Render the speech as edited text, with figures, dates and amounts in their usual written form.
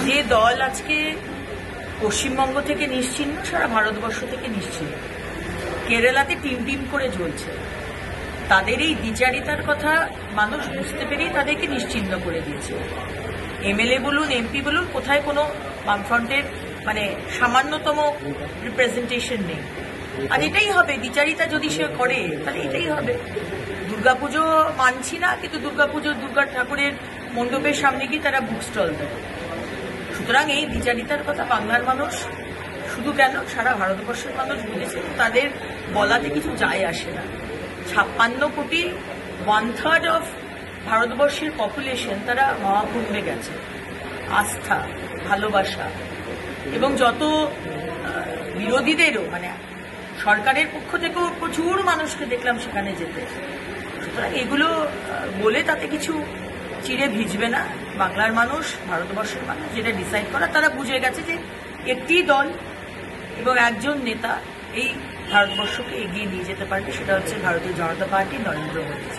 যে দল আজকে পশ্চিমবঙ্গ থেকে নিশ্চিহ্ন, সারা ভারতবর্ষ থেকে নিশ্চিহ্ন, কেরালাতে টিম টিম করে জ্বলছে, তাদের এই দ্বিচারিতার কথা মানুষ বুঝতে পেরেই তাদেরকে নিশ্চিহ্ন করে দিয়েছে। এমএলএ বলুন, এমপি বলুন, কোথায় কোনো বামফ্রন্টের মানে সামান্যতম রিপ্রেজেন্টেশন নেই। আর এটাই হবে, দ্বিচারিতা যদি সে করে তাহলে এটাই হবে। দুর্গাপুজো মানছি না, কিন্তু দুর্গাপুজো দুর্গা ঠাকুরের মণ্ডপের সামনে গিয়ে তারা বুক স্টল দেবে। সুতরাং এই দ্বিচারিতার কথা বাংলার মানুষ শুধু কেন, সারা ভারতবর্ষের মানুষ বুঝেছে। তাদের বলাতে কিছু যায় আসে না। 56 কোটি, 1/3 অফ ভারতবর্ষের পপুলেশন তারা মহাকুম্ভে গেছে। আস্থা, ভালোবাসা, এবং যত বিরোধীদেরও মানে সরকারের পক্ষ থেকেও প্রচুর মানুষকে দেখলাম সেখানে যেতে। সুতরাং এগুলো বলে তাতে কিছু চিড়ে ভিজবে না। বাংলার মানুষ, ভারতবর্ষের মানুষ যেটা ডিসাইড করা, তারা বুঝে গেছে যে একটি দল এবং একজন নেতা এই ভারতবর্ষকে এগিয়ে নিয়ে যেতে পারবে, সেটা হচ্ছে ভারতীয় জনতা পার্টি, নরেন্দ্র মোদী।